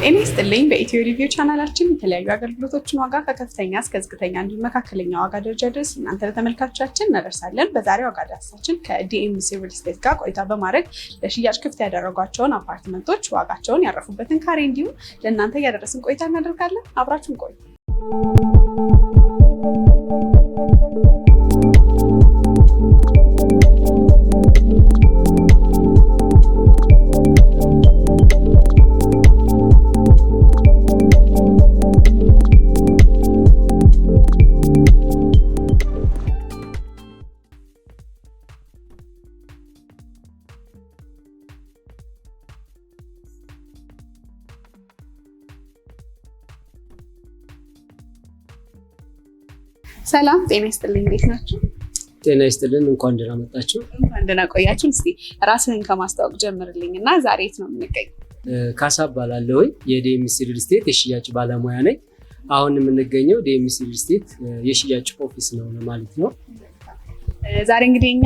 ጤና ይስጥልኝ። በኢትዮ ሪቪው ቻናላችን የተለያዩ አገልግሎቶችን ዋጋ ከከፍተኛ እስከ ዝቅተኛ እንዲሁም መካከለኛ ዋጋ ደረጃ ድረስ እናንተ ለተመልካቾቻችን እናደርሳለን። በዛሬው ዋጋ ዳሰሳችን ከዲኤምሲ ሪል ስቴት ጋር ቆይታ በማድረግ ለሽያጭ ክፍት ያደረጓቸውን አፓርትመንቶች ዋጋቸውን ያረፉበትን ካሬ እንዲሁም ለእናንተ እያደረስን ቆይታ እናደርጋለን። አብራችሁን ቆዩ። ሰላም ጤና ይስጥልኝ። እንዴት ናችሁ? ጤና ይስጥልን። እንኳን ደህና መጣችሁ። እንኳን ደህና ቆያችሁ። እስቲ ራስህን ከማስተዋወቅ ጀምርልኝ እና ዛሬ የት ነው የምንገኘው? ካሳ እባላለሁ። የዲኤምሲ ሪል ስቴት የሽያጭ ባለሙያ ነኝ። አሁን የምንገኘው ዲኤምሲ ሪል ስቴት የሽያጭ ኦፊስ ነው ማለት ነው። ዛሬ እንግዲህ እኛ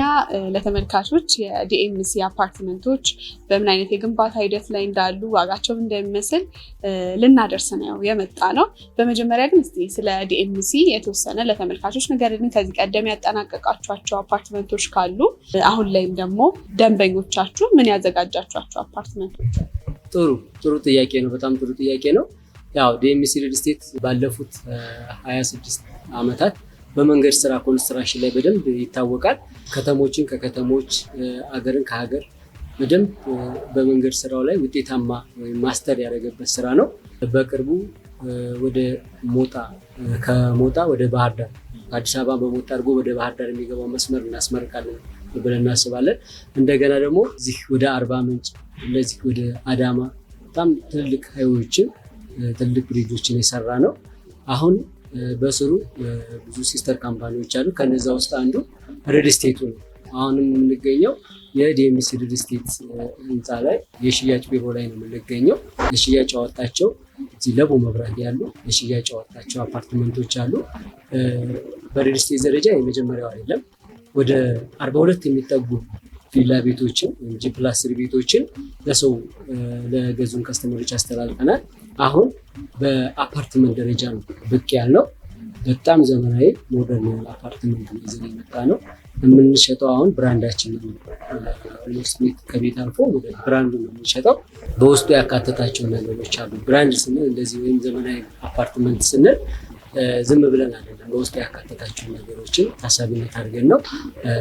ለተመልካቾች የዲኤምሲ አፓርትመንቶች በምን አይነት የግንባታ ሂደት ላይ እንዳሉ ዋጋቸው እንደሚመስል ልናደርስ ነው የመጣ ነው። በመጀመሪያ ግን እስቲ ስለ ዲኤምሲ የተወሰነ ለተመልካቾች ንገሩን። ከዚህ ቀደም ያጠናቀቃችኋቸው አፓርትመንቶች ካሉ፣ አሁን ላይም ደግሞ ደንበኞቻችሁ ምን ያዘጋጃችኋቸው አፓርትመንቶች? ጥሩ ጥያቄ ነው። በጣም ጥሩ ጥያቄ ነው። ያው ዲኤምሲ ሪል ስቴት ባለፉት 26 ዓመታት በመንገድ ስራ ኮንስትራክሽን ላይ በደንብ ይታወቃል። ከተሞችን ከከተሞች አገርን ከሀገር በደንብ በመንገድ ስራው ላይ ውጤታማ ማስተር ያደረገበት ስራ ነው። በቅርቡ ወደ ከሞጣ ወደ ባህር ዳር አዲስ አበባ በሞጣ አድርጎ ወደ ባህር ዳር የሚገባው መስመር እናስመርቃለን ብለን እናስባለን። እንደገና ደግሞ እዚህ ወደ አርባ ምንጭ እነዚህ ወደ አዳማ በጣም ትልልቅ ሃይዌዎችን ትልልቅ ብሪጆችን የሰራ ነው። አሁን በስሩ ብዙ ሲስተር ካምፓኒዎች አሉ። ከነዛ ውስጥ አንዱ ሪል ስቴቱ ነው። አሁንም የምንገኘው የዲኤምሲ ሪል ስቴት ህንፃ ላይ የሽያጭ ቢሮ ላይ ነው የምንገኘው። የሽያጭ ያወጣቸው እዚህ ለቡ መብራት ያሉ የሽያጭ ያወጣቸው አፓርትመንቶች አሉ። በሪል ስቴት ደረጃ የመጀመሪያው አይደለም። ወደ 42 የሚጠጉ ቪላ ቤቶችን ጂ+3 ቤቶችን ለሰው ለገዙን ከስተመሮች አስተላልፈናል። አሁን በአፓርትመንት ደረጃ ነው ብቅ ያልነው። በጣም ዘመናዊ ሞደርን የሆነ አፓርትመንት ይዘን የመጣ ነው። የምንሸጠው አሁን ብራንዳችን ነው። ከቤት አልፎ ወደ ብራንዱ ነው የምንሸጠው። በውስጡ ያካተታቸው ነገሮች አሉ። ብራንድ ስንል እንደዚህ ወይም ዘመናዊ አፓርትመንት ስንል ዝም ብለን አይደለም። በውስጡ ያካተታቸው ነገሮችን ታሳቢነት አድርገን ነው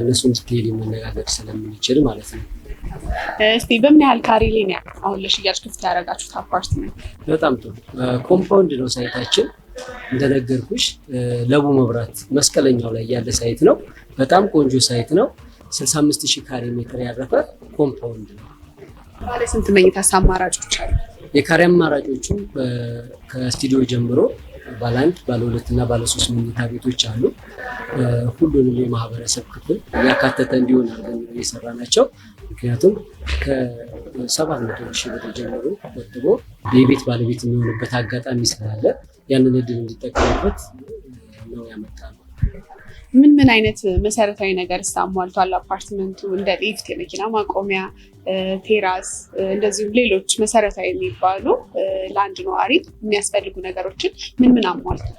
እነሱን ዲቴይል መነጋገር ስለምንችል ማለት ነው። እስቲ በምን ያህል ካሬ ላይ ነው አሁን ለሽያጭ ክፍት ያደረጋችሁት አፓርትመንት? በጣም ጥሩ ኮምፓውንድ ነው ሳይታችን። እንደነገርኩሽ ለቡ መብራት መስቀለኛው ላይ ያለ ሳይት ነው። በጣም ቆንጆ ሳይት ነው። 65000 ካሬ ሜትር ያረፈ ኮምፓውንድ ነው። ባለ ስንት መኝታ አማራጮች አሉ? የካሬ አማራጮቹ ከስቱዲዮ ጀምሮ ባለ 1፣ ባለ 2 እና ባለ 3 መኝታ ቤቶች አሉ። ሁሉንም የማህበረሰብ ክፍል ያካተተ እንዲሆን አድርገን የሰራ ናቸው። ምክንያቱም ከ700,000 ብር ጀምሮ ቆጥቦ የቤት ባለቤት የሚሆንበት አጋጣሚ ስላለ ያንን እድል እንዲጠቀሙበት ነው ያመጣነው። ምን አይነት መሰረታዊ ነገር አሟልቷል አፓርትመንቱ? እንደ ሊፍት፣ የመኪና ማቆሚያ፣ ቴራስ እንደዚሁም ሌሎች መሰረታዊ የሚባሉ ለአንድ ነዋሪ የሚያስፈልጉ ነገሮችን ምን አሟልቷል?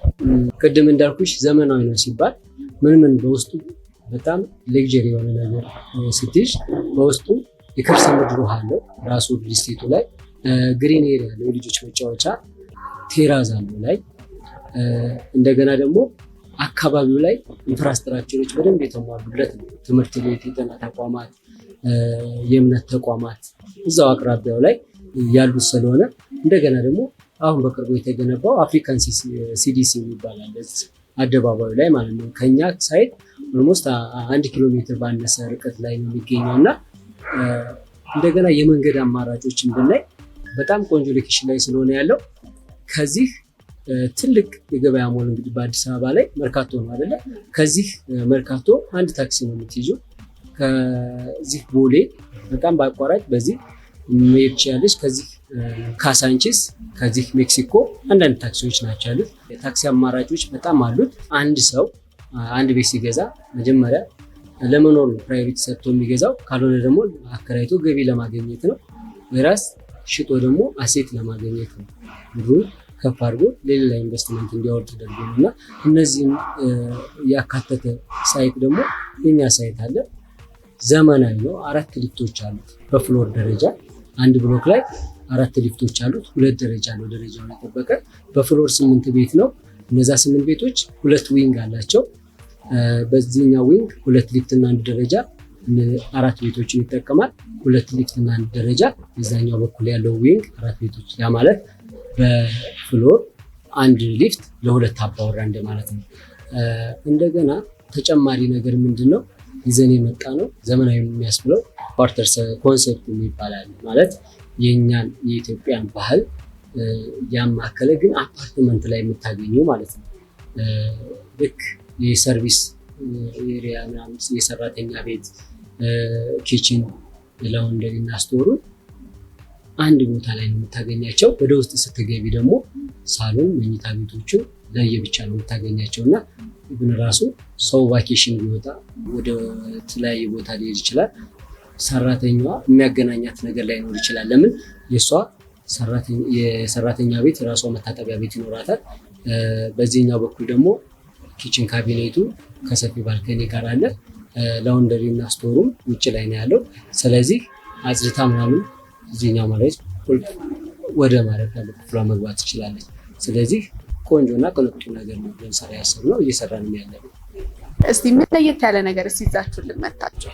ቅድም እንዳልኩሽ ዘመናዊ ነው ሲባል ምን በውስጡ በጣም ሌክዠሪ የሆነ ነገር ስትይዥ በውስጡ የከርሰ ምድር ውሃ አለው። ራሱ ሪል ስቴቱ ላይ ግሪን ኤሪያ ያለው የልጆች መጫወቻ ቴራዝ አለው ላይ። እንደገና ደግሞ አካባቢው ላይ ኢንፍራስትራክቸሮች በደንብ የተሟሉለት ነው። ትምህርት ቤት፣ የጤና ተቋማት፣ የእምነት ተቋማት እዛው አቅራቢያው ላይ ያሉት ስለሆነ እንደገና ደግሞ አሁን በቅርቡ የተገነባው አፍሪካን ሲዲሲ ይባላል አደባባዩ ላይ ማለት ነው። ከኛ ሳይት ኦልሞስት 1 ኪሎ ሜትር ባነሰ ርቀት ላይ ነው የሚገኘው እና እንደገና የመንገድ አማራጮችን ብናይ በጣም ቆንጆ ሎኬሽን ላይ ስለሆነ ያለው ከዚህ ትልቅ የገበያ ሞል እንግዲህ በአዲስ አበባ ላይ መርካቶ ነው አይደለ? ከዚህ መርካቶ አንድ ታክሲ ነው የምትይዙ። ከዚህ ቦሌ በጣም በአቋራጭ በዚህ መሄድ ትችላለች። ከዚህ ካሳንቺስ፣ ከዚህ ሜክሲኮ አንዳንድ ታክሲዎች ናቸው ያሉት። የታክሲ አማራጮች በጣም አሉት። አንድ ሰው አንድ ቤት ሲገዛ መጀመሪያ ለመኖር ነው ፕራዮሪቲ ሰጥቶ የሚገዛው፣ ካልሆነ ደግሞ አከራይቶ ገቢ ለማግኘት ነው። ወይራስ ሽጦ ደግሞ አሴት ለማግኘት ነው። ብሩን ከፍ አድርጎ ለሌላ ኢንቨስትመንት እንዲያወርድ ተደርጎ ነው እና እነዚህም ያካተተ ሳይት ደግሞ የኛ ሳይት አለ። ዘመናዊ ነው። 4 ሊፍቶች አሉት በፍሎር ደረጃ። አንድ ብሎክ ላይ 4 ሊፍቶች አሉት። 2 ደረጃ ነው፣ ደረጃውን የጠበቀ። በፍሎር 8 ቤት ነው። እነዛ 8 ቤቶች 2 ዊንግ አላቸው። በዚህኛው ዊንግ 2 ሊፍት እና 1 ደረጃ 4 ቤቶችን ይጠቀማል። 2 ሊፍት እና 1 ደረጃ እዛኛው በኩል ያለው ዊንግ 4 ቤቶች። ያ ማለት በፍሎር 1 ሊፍት ለ2 አባወራ እንደማለት ነው። እንደገና ተጨማሪ ነገር ምንድነው ይዘን የመጣ ነው ዘመናዊ የሚያስብለው ኳርተርስ ኮንሴፕት ይባላል። ማለት የኛን የኢትዮጵያን ባህል ያማከለ ግን አፓርትመንት ላይ የምታገኘው ማለት ነው። ልክ የሰርቪስ ኤሪያ ምናምን፣ የሰራተኛ ቤት፣ ኪችን፣ ላውንደሪ እና ስቶሩን አንድ ቦታ ላይ ነው የምታገኛቸው። ወደ ውስጥ ስትገቢ ደግሞ ሳሎን፣ መኝታ ቤቶችን ለየብቻ ነው የምታገኛቸው እና ግን ራሱ ሰው ቫኬሽን ቢወጣ ወደ ተለያየ ቦታ ሊሄድ ይችላል። ሰራተኛዋ የሚያገናኛት ነገር ላይኖር ይችላል። ለምን? የሰራተኛ ቤት የራሷ መታጠቢያ ቤት ይኖራታል። በዚህኛው በኩል ደግሞ ኪችን ካቢኔቱ ከሰፊ ባልከኒ ጋር አለ። ላውንደሪ እና ስቶሩም ውጭ ላይ ነው ያለው። ስለዚህ አጽድታ ምናምን እዚህኛው ማለት ወደ ማረፍ ያለ ክፍሏ መግባት ትችላለች። ስለዚህ ቆንጆና ቅንጡ ነገር ነው ለምሳሌ ያሰብነው እየሰራንም ያለነው። እስቲ ምን ለየት ያለ ነገር ይዛችሁልን መጣችሁ?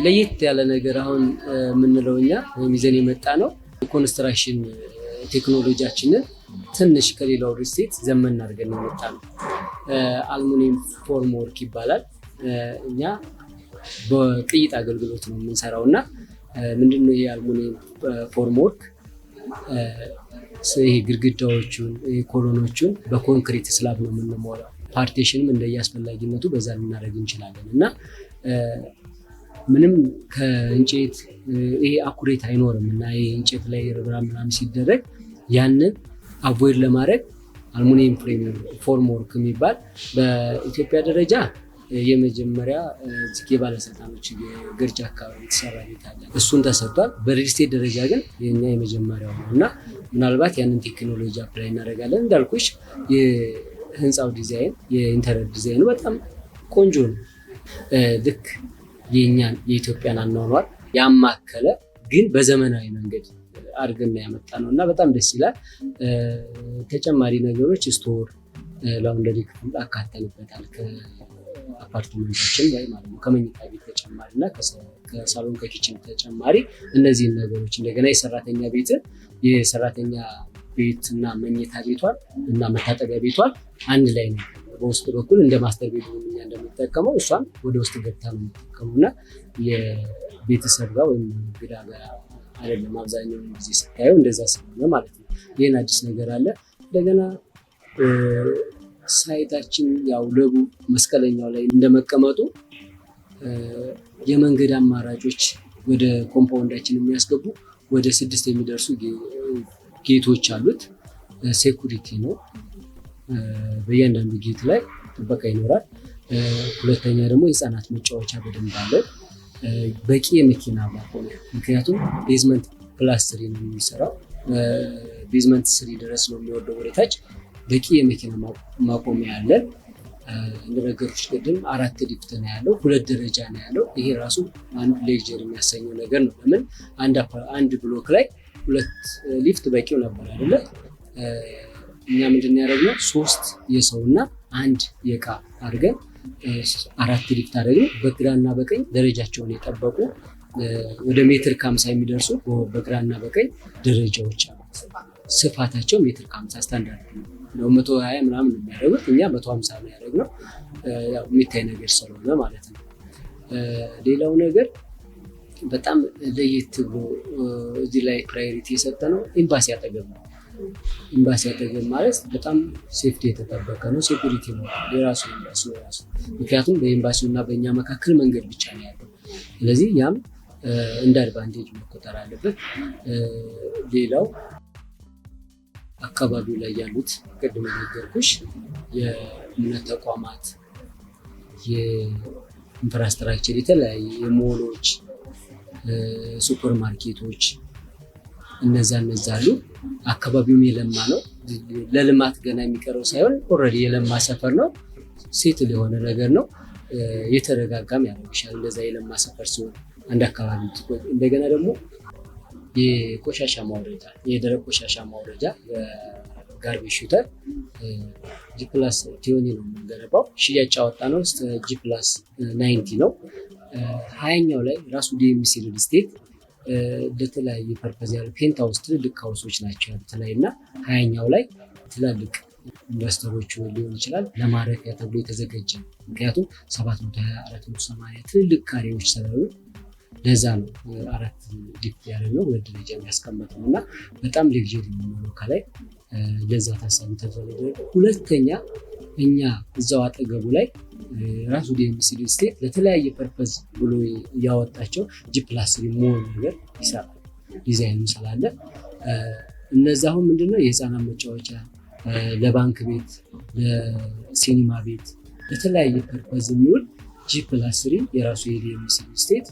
ለየት ያለ ነገር አሁን የምንለው እኛ ይዘን የመጣ ነው ኮንስትራክሽን ቴክኖሎጂያችንን ትንሽ ከሌላው ሪስቴት ዘመን አድርገን የመጣ ነው። አልሙኒየም ፎርም ወርክ ይባላል። እኛ በቅይጥ አገልግሎት ነው የምንሰራው እና ምንድነው ይሄ አልሙኒየም ፎርም ወርክ? ይሄ ግድግዳዎቹን ኮሎኖቹን በኮንክሪት ስላብ ነው የምንሞላው። ፓርቴሽንም እንደየአስፈላጊነቱ በዛ ልናደርግ እንችላለን እና ምንም ከእንጨት ይሄ አኩሬት አይኖርም እና ይሄ እንጨት ላይ ርብራ ምናምን ሲደረግ ያንን አቮይድ ለማድረግ አልሙኒየም ፎርም ወርክ የሚባል በኢትዮጵያ ደረጃ የመጀመሪያ የባለስልጣኖች ግርጃ አካባቢ የተሰራ ቤት አለ። እሱን ተሰርቷል። በሪል ስቴት ደረጃ ግን የኛ የመጀመሪያው ነው እና ምናልባት ያንን ቴክኖሎጂ አፕላይ እናደርጋለን። እንዳልኩሽ የህንፃው ዲዛይን፣ የኢንተሪየር ዲዛይኑ በጣም ቆንጆ ነው። ልክ የኛን የኢትዮጵያን አኗኗር ያማከለ ግን በዘመናዊ መንገድ አድርገን ያመጣ ነው እና በጣም ደስ ይላል። ተጨማሪ ነገሮች ስቶር፣ ላውንደሪ ክፍል አካተንበታል ከአፓርትመንታችን ላይ ማለት ነው። ከመኝታ ቤት ተጨማሪ እና ከሳሎን ከኪችን ተጨማሪ እነዚህን ነገሮች እንደገና የሰራተኛ ቤት እና መኝታ ቤቷን እና መታጠቢያ ቤቷን አንድ ላይ ነው በውስጥ በኩል እንደ ማስተር ቤት እኛ እንደምንጠቀመው እሷን ወደ ውስጥ ገብታ ነው የምንጠቀመው እና የቤተሰብ ጋር ወይም እንግዳ ጋር አይደለም። አብዛኛውን ጊዜ ስታየው እንደዛ ስለሆነ ማለት ነው። ይህን አዲስ ነገር አለ። እንደገና ሳይታችን ያው ለቡ መስቀለኛው ላይ እንደመቀመጡ የመንገድ አማራጮች ወደ ኮምፓውንዳችን የሚያስገቡ ወደ 6 የሚደርሱ ጌቶች አሉት። ሴኩሪቲ ነው። በእያንዳንዱ ጌት ላይ ጥበቃ ይኖራል። ሁለተኛ ደግሞ የህፃናት መጫወቻ በደንብ አለ። በቂ የመኪና ማቆሚያ፣ ምክንያቱም ቤዝመንት ፕላስ 3 ነው የሚሰራው። ቤዝመንት 3 ድረስ ነው የሚወርደው ወደታች። በቂ የመኪና ማቆሚያ አለን። እንደነገሮች ቅድም 4 ሊፍት ነው ያለው፣ 2 ደረጃ ነው ያለው። ይሄ ራሱ አንድ ሌክቸር የሚያሰኘው ነገር ነው። ለምን አንድ ብሎክ ላይ 2 ሊፍት በቂው ነበር አይደለ? እኛ ምንድን ያደረግነው 3 የሰውና 1 የእቃ አድርገን 4 ሊፍት አድርገን በግራና በቀኝ ደረጃቸውን የጠበቁ ወደ 1.50 ሜትር የሚደርሱ በግራና በቀኝ ደረጃዎች አሉ። ስፋታቸው 1.50 ሜትር ስታንዳርድ ነው። 120 ምናምን የሚያደርጉት እኛ 150 ነው ያደረግነው። ያው የሚታይ ነገር ስለሆነ ማለት ነው። ሌላው ነገር በጣም ለየት ብሎ እዚህ ላይ ፕራዮሪቲ የሰጠነው ኤምባሲ አጠገብ ነው። ኤምባሲ አጠገብ ማለት በጣም ሴፍቲ የተጠበቀ ነው። ሴኩሪቲ ነው የራሱ ኤምባሲ ራሱ። ምክንያቱም በኤምባሲው እና በእኛ መካከል መንገድ ብቻ ነው ያለው። ስለዚህ ያም እንደ አድቫንቴጅ መቆጠር አለበት። ሌላው አካባቢው ላይ ያሉት ቅድም ነገርኩሽ የእምነት ተቋማት፣ የኢንፍራስትራክቸር፣ የተለያዩ የሞሎች፣ ሱፐር ማርኬቶች እነዛ አሉ። አካባቢውም የለማ ነው። ለልማት ገና የሚቀረው ሳይሆን ኦልሬዲ የለማ ሰፈር ነው። ሴትል የሆነ ነገር ነው። የተረጋጋም ያደርግሻል እንደዛ የለማ ሰፈር ሲሆን አንድ አካባቢ። እንደገና ደግሞ የቆሻሻ ማውረጃ የደረቅ ቆሻሻ ማውረጃ ጋርቤጅ ሹተር G+20 ነው የምንገነባው። ሽያጭ ያወጣ ነው G+90 ነው። 20ኛው ላይ ራሱ ዲኤምሲ ሪል ስቴት ለተለያየ ፐርፐዝ ያሉ ፔንት ሃውስ ትልልቅ ሃውሶች ናቸው ያሉት ላይ እና 20ኛው ላይ ትላልቅ ኢንቨስተሮች ሊሆን ይችላል ለማረፊያ ተብሎ የተዘጋጀ ነው። ምክንያቱም 720 480 ትልልቅ ካሬዎች ስላሉ ለዛ ነው 4 ዲፕ ያለ ነው ወደ ደረጃ የሚያስቀምጠው እና በጣም ሌክዠሪ የሚሆነው ከላይ ለዛ ታሳቢ ተደረገ። ሁለተኛ እኛ እዛው አጠገቡ ላይ ራሱ ዲኤምሲ ሪል ስቴት ለተለያየ ፐርፐዝ ብሎ ያወጣቸው G+3 ሞል ነገር ይሰራል። ዲዛይኑ ስላለ እነዛ አሁን ምንድነው የህፃናት መጫወቻ፣ ለባንክ ቤት፣ ለሲኒማ ቤት፣ ለተለያየ ፐርፐዝ የሚውል G+3 የራሱ የዲኤምሲ ሪል ስቴት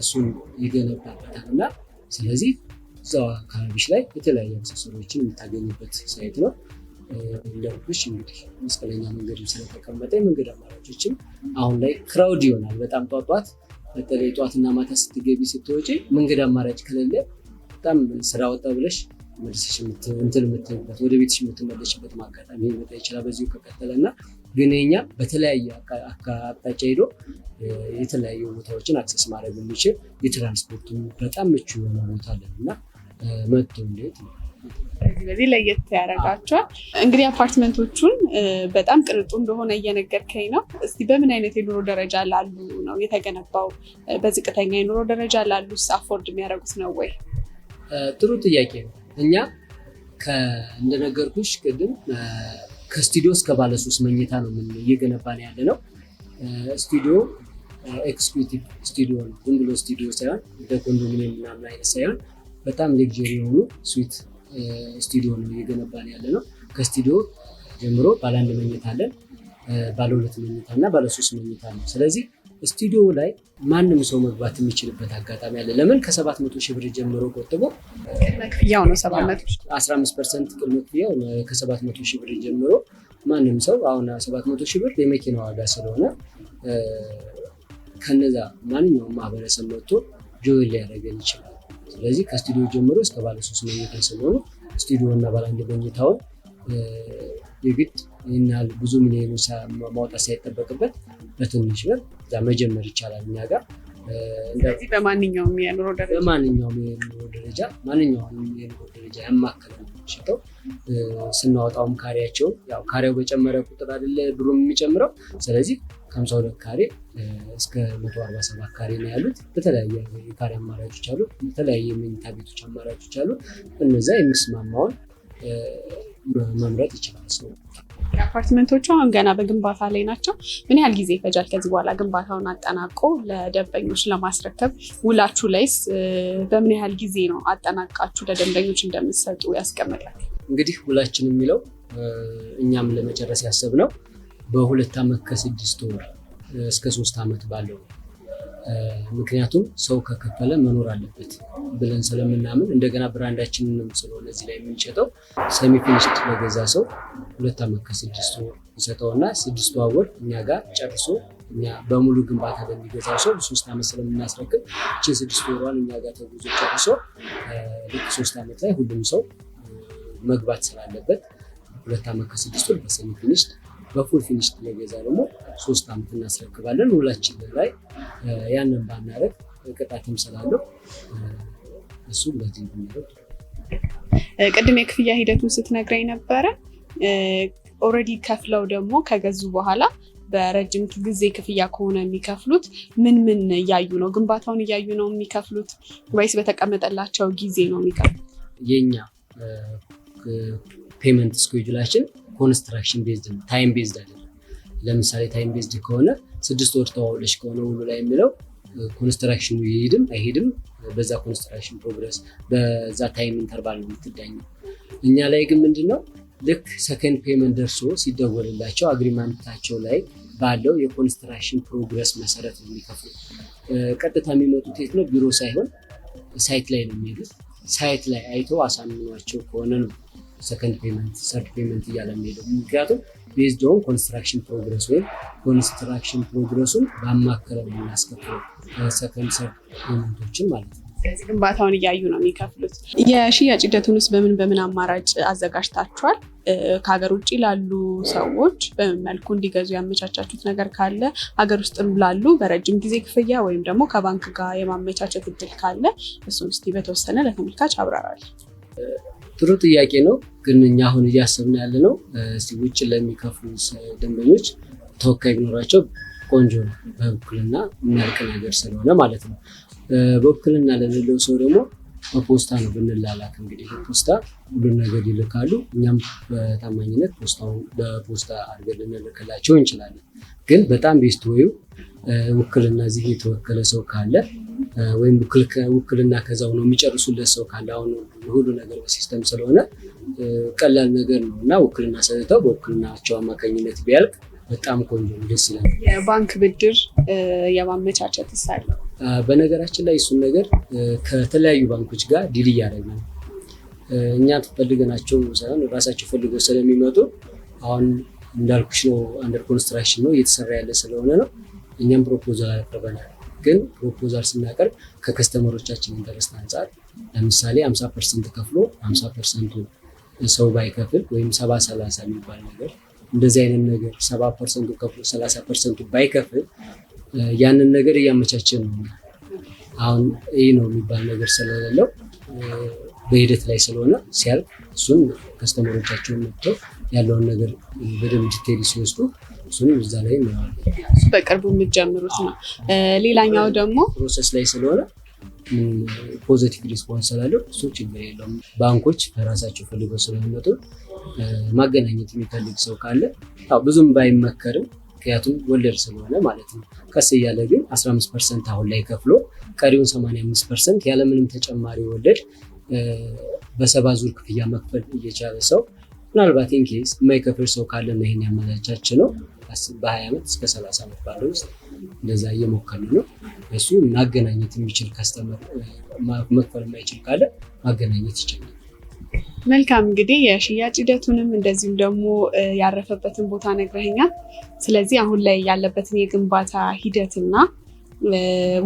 እሱን ይገነባበታል እና ስለዚህ እዛው አካባቢሽ ላይ የተለያዩ አክሰሰሪዎችን የምታገኝበት ሳይት ነው። እንደውልሽ እንግዲህ መስቀለኛ መንገድ ስለተቀመጠ የመንገድ አማራጮችም አሁን ላይ ክራውድ ይሆናል። በጣም ጧት በተለይ ጧትና ማታ ስትገቢ ስትወጪ መንገድ አማራጭ ከሌለ በጣም ስራ ወጣ ብለሽ መልሰሽ የምትልበት ወደ ቤትሽ የምትመለሽበት ማጋጣሚ ሊመጣ ይችላል በዚሁ ከቀጠለና ግን የኛ በተለያየ አቅጣጫ ሄዶ የተለያዩ ቦታዎችን አክሰስ ማድረግ የሚችል የትራንስፖርቱ በጣም ምቹ የሆነ ቦታ አለና መጥቶ እንዴት ነው በዚህ ለየት ያደርጋቸዋል። እንግዲህ አፓርትመንቶቹን በጣም ቅንጡ እንደሆነ እየነገርከኝ ነው። እስቲ በምን አይነት የኑሮ ደረጃ ላሉ ነው የተገነባው? በዝቅተኛ የኑሮ ደረጃ ላሉስ አፎርድ የሚያደርጉት ነው ወይ? ጥሩ ጥያቄ ነው። እኛ እንደነገርኩሽ ቅድም ከስቱዲዮ እስከ ባለ 3 መኝታ ነው እየገነባን ያለ ነው። ስቱዲዮ ኤክስኪዩቲቭ ስቱዲዮ ነው። ዝም ብሎ ስቱዲዮ ሳይሆን እንደ ኮንዶሚኒየም ምናምን አይነት ሳይሆን በጣም ሌክዠሪ የሆኑ ስዊት ስቱዲዮ ነው እየገነባን ያለ ነው። ከስቱዲዮ ጀምሮ ባለ 1 መኝታ አለን፣ ባለ 2 መኝታ እና ባለ 3 መኝታ ነው። ስለዚህ ስቱዲዮ ላይ ማንም ሰው መግባት የሚችልበት አጋጣሚ አለ። ለምን ከ700 ሺህ ብር ጀምሮ ቆጥቦ ክፍያው ነው 15% ቅድመ ክፍያው ከ700 ሺህ ብር ጀምሮ ማንም ሰው አሁን 700 ሺህ ብር የመኪና ዋጋ ስለሆነ ከነዛ ማንኛውም ማህበረሰብ መጥቶ ጆይን ሊያደርገን ይችላል። ስለዚህ ከስቱዲዮ ጀምሮ እስከ ባለ 3 መኝታ ስለሆነ ስቱዲዮ እና ባለ 1 መኝታውን የግድ ይናል ብዙ ሚሊዮኖች ማውጣት ሳይጠበቅበት በትንሽ ብር መጀመር ይቻላል እኛ ጋር። ስለዚህ በማንኛውም የኑሮ ደረጃ ማንኛውም የኑሮ ደረጃ ያማከለ ነው ሽጠው ስናወጣውም ካሬያቸው ያው ካሬው በጨመረ ቁጥር አይደለ ብሩም የሚጨምረው። ስለዚህ ከ52 ካሬ እስከ 147 ካሬ ነው ያሉት። በተለያየ የካሬ አማራጮች አሉ፣ በተለያየ መኝታ ቤቶች አማራጮች አሉ። እነዛ የሚስማማውን መምረጥ ይችላል ሰው። አፓርትመንቶቹ አሁን ገና በግንባታ ላይ ናቸው። ምን ያህል ጊዜ ይፈጃል ከዚህ በኋላ ግንባታውን አጠናቆ ለደንበኞች ለማስረከብ? ውላችሁ ላይስ በምን ያህል ጊዜ ነው አጠናቃችሁ ለደንበኞች እንደምትሰጡ ያስቀምጣል? እንግዲህ ውላችን የሚለው እኛም ለመጨረስ ያሰብነው በ2 ዓመት ከ6 ወር እስከ 3 ዓመት ባለው ምክንያቱም ሰው ከከፈለ መኖር አለበት ብለን ስለምናምን እንደገና ብራንዳችንንም ስለሆነ እዚህ ላይ የምንሸጠው ሰሚ ፊኒሽድ ለገዛ ሰው 2 ዓመት ከ6 ወር ይሰጠውና 6 ወር እኛ ጋር ጨርሶ እኛ በሙሉ ግንባታ ለሚገዛው ሰው 3 ዓመት ስለምናስረክብ እቺ 6 ወሯን እኛ ጋር ተጉዞ ጨርሶ ልክ 3 ዓመት ላይ ሁሉም ሰው መግባት ስላለበት 2 ዓመት ከ6 ወር በሰሚ ፊኒሽድ በፉል ፊኒሽድ ለገዛ ደግሞ 3 ዓመት እናስረክባለን። ውላችን ላይ ያንን ባናረግ ቅጣትም ስላለው እሱ ለዚህ ነው። ቅድም የክፍያ ሂደቱን ስትነግረኝ ነበረ። ኦልሬዲ ከፍለው ደግሞ ከገዙ በኋላ በረጅም ጊዜ ክፍያ ከሆነ የሚከፍሉት ምን እያዩ ነው? ግንባታውን እያዩ ነው የሚከፍሉት ወይስ በተቀመጠላቸው ጊዜ ነው የሚከፍሉት? የኛ ፔመንት ስኬጁላችን ኮንስትራክሽን ቤዝድ ነው፣ ታይም ቤዝድ አይደለም። ለምሳሌ ታይም ቤዝድ ከሆነ 6 ወር ተዋውለሽ ከሆነ ውሉ ላይ የሚለው ኮንስትራክሽኑ ይሄድም አይሄድም በዛ ኮንስትራክሽን ፕሮግረስ በዛ ታይም ኢንተርቫል ነው የምትዳኘው። እኛ ላይ ግን ምንድነው ልክ ሰከንድ ፔመንት ደርሶ ሲደወልላቸው አግሪመንታቸው ላይ ባለው የኮንስትራክሽን ፕሮግረስ መሰረት ነው የሚከፍሉት። ቀጥታ የሚመጡት የት ነው? ቢሮ ሳይሆን ሳይት ላይ ነው የሚሄዱት። ሳይት ላይ አይቶ አሳምኗቸው ከሆነ ነው ሰከንድ ፔመንት ሰርድ ፔመንት እያለ የሚሄደው። ምክንያቱም ቤዝድ ኦን ኮንስትራክሽን ፕሮግረስ ወይም ኮንስትራክሽን ፕሮግረሱን ባማከለ ነው የምናስከፍለው ሰከንድ ሰርድ ፔመንቶችን ማለት ነው። ስለዚህ ግንባታውን እያዩ ነው የሚከፍሉት። የሽያጭ ሂደቱንስ በምን አማራጭ አዘጋጅታችኋል? ከሀገር ውጭ ላሉ ሰዎች በምን መልኩ እንዲገዙ ያመቻቻችሁት ነገር ካለ፣ ሀገር ውስጥም ላሉ በረጅም ጊዜ ክፍያ ወይም ደግሞ ከባንክ ጋር የማመቻቸት እድል ካለ እሱን እስኪ በተወሰነ ለተመልካች አብራራል። ጥሩ ጥያቄ ነው። ግን እኛ አሁን እያሰብን ያለ ነው ውጭ ለሚከፍሉ ደንበኞች ተወካይ ቢኖራቸው ቆንጆ ነው። በውክልና የሚያልቅ ነገር ስለሆነ ማለት ነው። በውክልና ለሌለው ሰው ደግሞ በፖስታ ነው ብንላላክ። እንግዲህ በፖስታ ሁሉን ነገር ይልካሉ። እኛም በታማኝነት ፖስታውን በፖስታ አድርገን ልንልክላቸው እንችላለን። ግን በጣም ቤስት ወዩ ውክልና እዚህ የተወከለ ሰው ካለ ወይም ውክልና ከዛው ነው የሚጨርሱለት ሰው ካለ፣ አሁን ሁሉ ነገር በሲስተም ስለሆነ ቀላል ነገር ነው እና ውክልና ሰጥተው በውክልናቸው አማካኝነት ቢያልቅ በጣም ቆንጆ ደስ ይላል። የባንክ ብድር የማመቻቸት ሳለው በነገራችን ላይ እሱን ነገር ከተለያዩ ባንኮች ጋር ዲል እያደረግን ነው። እኛ ፈልገናቸው ሳይሆን ራሳቸው ፈልገው ስለሚመጡ አሁን እንዳልኩሽ ነው፣ አንደር ኮንስትራክሽን ነው እየተሰራ ያለ ስለሆነ ነው። እኛም ፕሮፖዛል አቅርበናል። ግን ፕሮፖዛል ስናቀርብ ከከስተመሮቻችን ኢንተረስት አንጻር ለምሳሌ 50% ከፍሎ 50% ሰው ባይከፍል ወይም 70-30 የሚባል ነገር እንደዚህ አይነት ነገር 70% ከፍሎ 30% ባይከፍል ያንን ነገር እያመቻቸን ነው። አሁን ይህ ነው የሚባል ነገር ስለሌለው በሂደት ላይ ስለሆነ ሲያልቅ እሱን ከስተመሮቻቸውን መጥተው ያለውን ነገር በደንብ ዲቴይል ሲወስዱ እሱን እዛ ላይ ነው በቅርቡ የምትጀምሩት ነው። ሌላኛው ደግሞ ፕሮሰስ ላይ ስለሆነ ፖዚቲቭ ሪስፖንስ ስላለው እሱ ችግር የለውም። ባንኮች በራሳቸው ፈልገው ስለሚመጡ ማገናኘት የሚፈልግ ሰው ካለ ብዙም ባይመከርም ምክንያቱም ወለድ ስለሆነ ማለት ነው። ቀስ እያለ ግን 15% አሁን ላይ ከፍሎ ቀሪውን 85% ያለምንም ተጨማሪ ወለድ በሰባ ዙር ክፍያ መክፈል እየቻለ ሰው ምናልባት ኢንኬስ የማይከፍል ሰው ካለ ነው ይሄን ያመቻቸ ነው። በ20 ዓመት እስከ 30 ዓመት ባለው ውስጥ እንደዛ እየሞከርን ነው። እሱ ማገናኘት የሚችል ከስተመር መክፈል የማይችል ካለ ማገናኘት ይችላል። መልካም፣ እንግዲህ የሽያጭ ሂደቱንም እንደዚሁም ደግሞ ያረፈበትን ቦታ ነግረኸኛል። ስለዚህ አሁን ላይ ያለበትን የግንባታ ሂደትና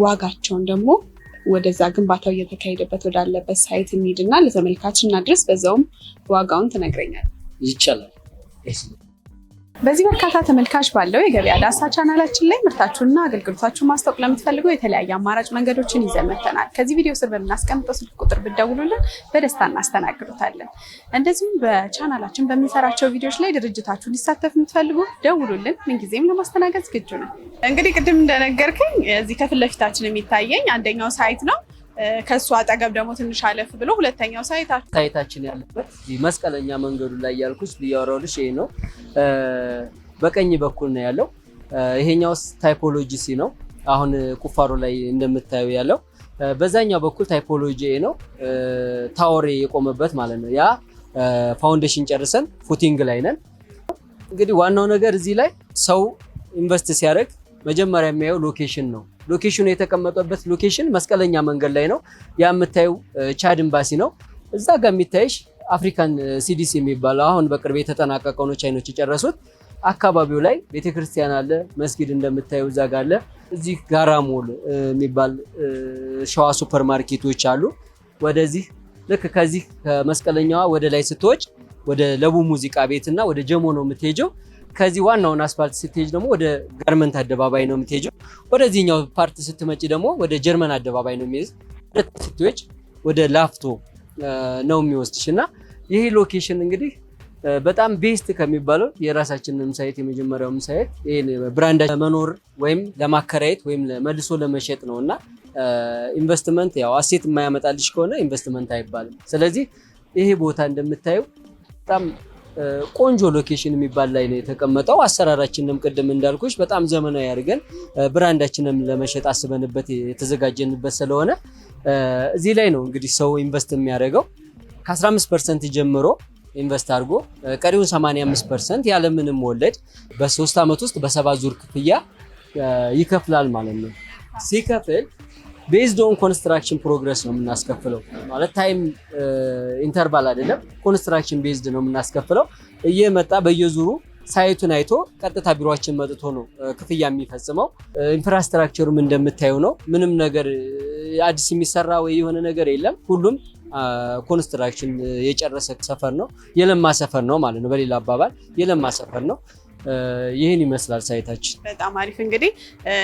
ዋጋቸውን ደግሞ ወደዛ ግንባታው እየተካሄደበት ወዳለበት ሳይት እንሂድና ለተመልካች እናድረስ። በዛውም ዋጋውን ትነግረኛል። ይቻላል። በዚህ በርካታ ተመልካች ባለው የገበያ ዳሰሳ ቻናላችን ላይ ምርታችሁንና አገልግሎታችሁን ማስታወቅ ለምትፈልጉ የተለያየ አማራጭ መንገዶችን ይዘን መጥተናል። ከዚህ ቪዲዮ ስር በምናስቀምጠው ስልክ ቁጥር ብትደውሉልን በደስታ እናስተናግዱታለን። እንደዚሁም በቻናላችን በምንሰራቸው ቪዲዮዎች ላይ ድርጅታችሁ ሊሳተፍ የምትፈልጉ ደውሉልን። ምንጊዜም ለማስተናገድ ዝግጁ ነን። እንግዲህ ቅድም እንደነገርኩኝ እዚህ ከፊት ለፊታችን የሚታየኝ አንደኛው ሳይት ነው። ከሱ አጠገብ ደግሞ ትንሽ አለፍ ብሎ ሁለተኛው ሳይታችን ያለበት መስቀለኛ መንገዱ ላይ ያልኩሽ ቢያወራውልሽ ይሄ ነው። በቀኝ በኩል ነው ያለው። ይሄኛው ታይፖሎጂ ሲ ነው። አሁን ቁፋሮ ላይ እንደምታዩ ያለው በዛኛው በኩል ታይፖሎጂ ኤ ነው። ታወሬ የቆመበት ማለት ነው። ያ ፋውንዴሽን ጨርሰን ፉቲንግ ላይ ነን። እንግዲህ ዋናው ነገር እዚህ ላይ ሰው ኢንቨስት ሲያደርግ መጀመሪያ የሚያየው ሎኬሽን ነው። ሎኬሽኑ የተቀመጠበት ሎኬሽን መስቀለኛ መንገድ ላይ ነው። ያ የምታዩ ቻድ ኤምባሲ ነው። እዛ ጋር የሚታይሽ አፍሪካን ሲዲሲ የሚባለው አሁን በቅርብ የተጠናቀቀው ነው፣ ቻይኖች የጨረሱት። አካባቢው ላይ ቤተክርስቲያን አለ፣ መስጊድ እንደምታዩ እዛ ጋር አለ። እዚህ ጋራ ሞል የሚባል ሸዋ ሱፐር ማርኬቶች አሉ። ወደዚህ ልክ ከዚህ ከመስቀለኛዋ ወደ ላይ ስትወጭ ወደ ለቡ ሙዚቃ ቤትና ወደ ጀሞ ነው የምትሄጀው። ከዚህ ዋናውን አስፋልት ስትሄጅ ደግሞ ወደ ጋርመንት አደባባይ ነው የምትሄጀው። ወደዚህኛው ፓርት ስትመጪ ደግሞ ወደ ጀርመን አደባባይ ነው የሚሄድ። ወደ ስትወጭ ወደ ላፍቶ ነው የሚወስድሽ እና ይሄ ሎኬሽን እንግዲህ በጣም ቤስት ከሚባለው የራሳችንን ሳይት የመጀመሪያውም ሳይት ይሄን ብራንድ መኖር ወይም ለማከራየት ወይም መልሶ ለመሸጥ ነውና ኢንቨስትመንት ያው አሴት የማያመጣልሽ ከሆነ ኢንቨስትመንት አይባልም። ስለዚህ ይሄ ቦታ እንደምታዩ በጣም ቆንጆ ሎኬሽን የሚባል ላይ ነው የተቀመጠው። አሰራራችንም ቅድም እንዳልኩሽ በጣም ዘመናዊ አድርገን ብራንዳችንም ለመሸጥ አስበንበት የተዘጋጀንበት ስለሆነ እዚህ ላይ ነው እንግዲህ ሰው ኢንቨስት የሚያደርገው። ከ15% ጀምሮ ኢንቨስት አድርጎ ቀሪውን 85% ያለምንም ወለድ በ3 ዓመት ውስጥ በ7 ዙር ክፍያ ይከፍላል ማለት ነው። ሲከፍል ቤዝድ ኦን ኮንስትራክሽን ፕሮግረስ ነው የምናስከፍለው። ማለት ታይም ኢንተርቫል አይደለም፣ ኮንስትራክሽን ቤዝድ ነው የምናስከፍለው። እየመጣ በየዙሩ ሳይቱን አይቶ ቀጥታ ቢሮአችን መጥቶ ነው ክፍያ የሚፈጽመው። ኢንፍራስትራክቸሩም እንደምታዩ ነው። ምንም ነገር አዲስ የሚሰራ ወይ የሆነ ነገር የለም። ሁሉም ኮንስትራክሽን የጨረሰ ሰፈር ነው፣ የለማ ሰፈር ነው ማለት ነው። በሌላ አባባል የለማ ሰፈር ነው። ይህን ይመስላል ሳይታችን። በጣም አሪፍ። እንግዲህ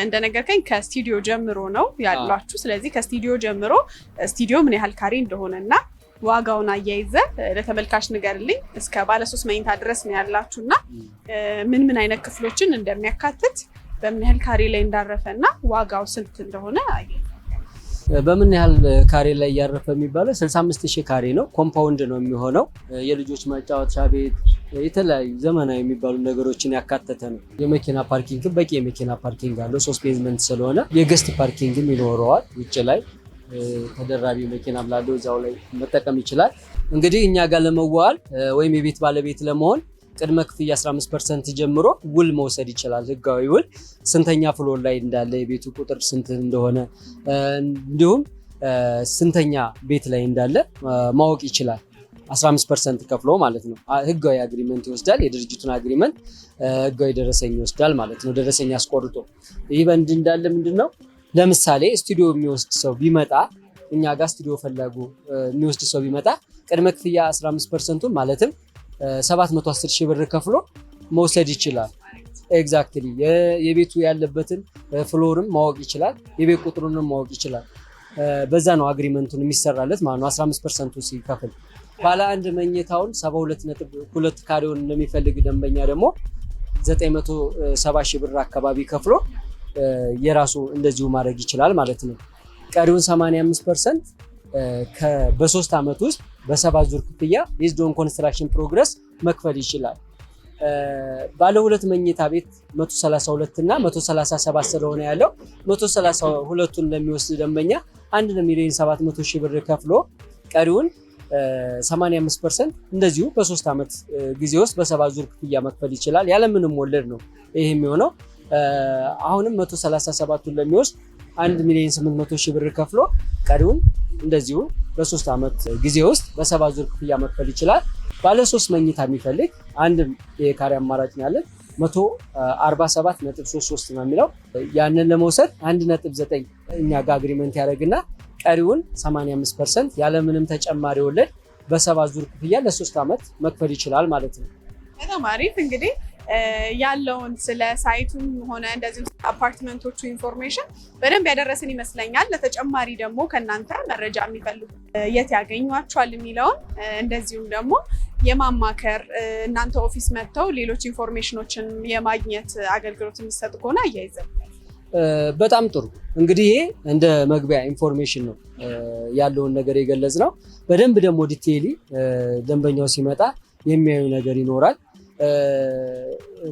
እንደነገርከኝ ከስቱዲዮ ጀምሮ ነው ያሏችሁ። ስለዚህ ከስቱዲዮ ጀምሮ ስቱዲዮ ምን ያህል ካሬ እንደሆነና ዋጋውን አያይዘ ለተመልካች ንገርልኝ። እስከ ባለ 3 መኝታ ድረስ ነው ያላችሁና ምን ምን አይነት ክፍሎችን እንደሚያካትት በምን ያህል ካሬ ላይ እንዳረፈና ዋጋው ስንት እንደሆነ አያይዘ። በምን ያህል ካሬ ላይ ያረፈ የሚባለው 65000 ካሬ ነው። ኮምፓውንድ ነው የሚሆነው። የልጆች መጫወቻ ቤት፣ የተለያዩ ዘመናዊ የሚባሉ ነገሮችን ያካተተ ነው። የመኪና ፓርኪንግ በቂ የመኪና ፓርኪንግ አለው። 3 ቤዝመንት ስለሆነ የገስት ፓርኪንግም ይኖረዋል። ውጭ ላይ ተደራቢ መኪና ብላለው እዛው ላይ መጠቀም ይችላል። እንግዲህ እኛ ጋር ለመዋል ወይም የቤት ባለቤት ለመሆን ቅድመ ክፍያ 15% ጀምሮ ውል መውሰድ ይችላል። ህጋዊ ውል ስንተኛ ፍሎር ላይ እንዳለ፣ የቤቱ ቁጥር ስንት እንደሆነ፣ እንዲሁም ስንተኛ ቤት ላይ እንዳለ ማወቅ ይችላል። 15% ከፍሎ ማለት ነው። ህጋዊ አግሪመንት ይወስዳል። የድርጅቱን አግሪመንት ህጋዊ ደረሰኝ ይወስዳል ማለት ነው። ደረሰኝ አስቆርጦ ይህ በእንድ እንዳለ ምንድነው፣ ለምሳሌ ስቱዲዮ የሚወስድ ሰው ቢመጣ፣ እኛ ጋር ስቱዲዮ ፈላጉ የሚወስድ ሰው ቢመጣ ቅድመ ክፍያ 15% ማለትም 710,000 ብር ከፍሎ መውሰድ ይችላል። ኤግዛክትሊ የቤቱ ያለበትን ፍሎርም ማወቅ ይችላል። የቤት ቁጥሩንም ማወቅ ይችላል። በዛ ነው አግሪመንቱን የሚሰራለት ማለት ነው። 15% ሲከፍል ባለ አንድ መኝታውን 72.2 ካሬውን እንደሚፈልግ ደንበኛ ደግሞ 970,000 ብር አካባቢ ከፍሎ የራሱ እንደዚሁ ማድረግ ይችላል ማለት ነው። ቀሪውን 85% በ3 ዓመት ውስጥ በ7 ዙር ክፍያ ቤዝድ ኦን ኮንስትራክሽን ፕሮግረስ መክፈል ይችላል። ባለ 2 መኝታ ቤት 132 እና 137 ስለሆነ ያለው 132ቱን ለሚወስድ ደንበኛ 1,700,000 ብር ከፍሎ ቀሪውን 85% እንደዚሁ በ3 ዓመት ጊዜ ውስጥ በ7 ዙር ክፍያ መክፈል ይችላል። ያለምንም ወለድ ነው ይሄ የሚሆነው። አሁንም 137ቱን ለሚወስድ 1,800,000 ብር ከፍሎ ቀሪውን እንደዚሁ በ3 ዓመት ጊዜ ውስጥ በ7 ዙር ክፍያ መክፈል ይችላል። ባለ 3 መኝታ የሚፈልግ አንድ የካሬ አማራጭ ነው ያለን 147.33 ነው የሚለው። ያንን ለመውሰድ 1.9 እኛ ጋር አግሪመንት ያደርግና ቀሪውን 85% ያለምንም ተጨማሪ ወለድ በ7 ዙር ክፍያ ለ3 ዓመት መክፈል ይችላል ማለት ነው። በጣም አሪፍ። እንግዲህ ያለውን ስለ ሳይቱም ሆነ እንደዚህ አፓርትመንቶቹ ኢንፎርሜሽን በደንብ ያደረስን ይመስለኛል። ለተጨማሪ ደግሞ ከእናንተ መረጃ የሚፈልጉ የት ያገኟቸዋል የሚለውን እንደዚሁም ደግሞ የማማከር እናንተ ኦፊስ መጥተው ሌሎች ኢንፎርሜሽኖችን የማግኘት አገልግሎት የሚሰጡ ከሆነ አያይዘን። በጣም ጥሩ። እንግዲህ ይሄ እንደ መግቢያ ኢንፎርሜሽን ነው ያለውን ነገር የገለጽ ነው። በደንብ ደግሞ ዲቴይሊ ደንበኛው ሲመጣ የሚያዩ ነገር ይኖራል።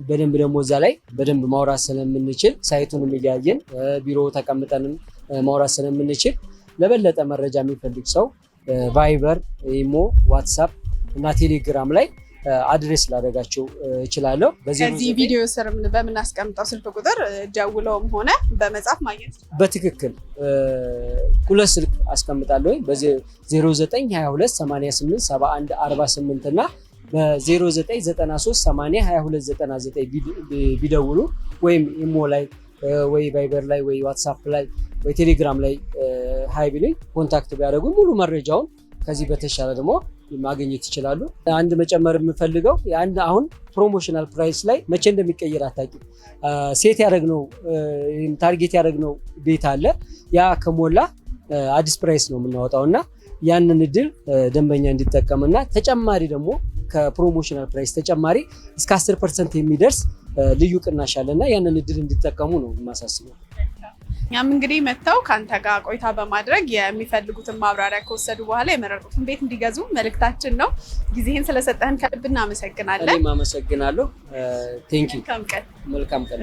በደንብ ደግሞ እዛ ላይ በደንብ ማውራት ስለምንችል ሳይቱንም እያየን ቢሮ ተቀምጠንም ማውራት ስለምንችል ለበለጠ መረጃ የሚፈልግ ሰው ቫይበር፣ ኢሞ፣ ዋትሳፕ እና ቴሌግራም ላይ አድሬስ ላደርጋቸው እችላለሁ። በዚህ ቪዲዮ ስር በምናስቀምጠው ስልክ ቁጥር ደውለውም ሆነ በመጻፍ ማግኘት በትክክል ሁለት ስልክ አስቀምጣለሁ። በ0922887148 እና በ0993802299 ቢደውሉ ወይም ኢሞ ላይ ወይ ቫይበር ላይ ወይ ዋትሳፕ ላይ ወይ ቴሌግራም ላይ ሃይ ቢሉኝ ኮንታክት ቢያደርጉ ሙሉ መረጃውን ከዚህ በተሻለ ደግሞ ማግኘት ይችላሉ። አንድ መጨመር የምፈልገው አሁን ፕሮሞሽናል ፕራይስ ላይ መቼ እንደሚቀየር አታውቂም። ሴት ያደረግነው ታርጌት ያደረግነው ቤት አለ። ያ ከሞላ አዲስ ፕራይስ ነው የምናወጣው እና ያንን እድል ደንበኛ እንዲጠቀምና ተጨማሪ ደግሞ ከፕሮሞሽናል ፕራይስ ተጨማሪ እስከ 10% የሚደርስ ልዩ ቅናሽ አለና ያንን እድል እንዲጠቀሙ ነው የማሳስበው። እኛም እንግዲህ መጥተው ከአንተ ጋር ቆይታ በማድረግ የሚፈልጉትን ማብራሪያ ከወሰዱ በኋላ የመረጡትን ቤት እንዲገዙ መልእክታችን ነው። ጊዜህን ስለሰጠህን ከልብ እናመሰግናለን። እኔም አመሰግናለሁ። ቴንኪው። መልካም ቀን።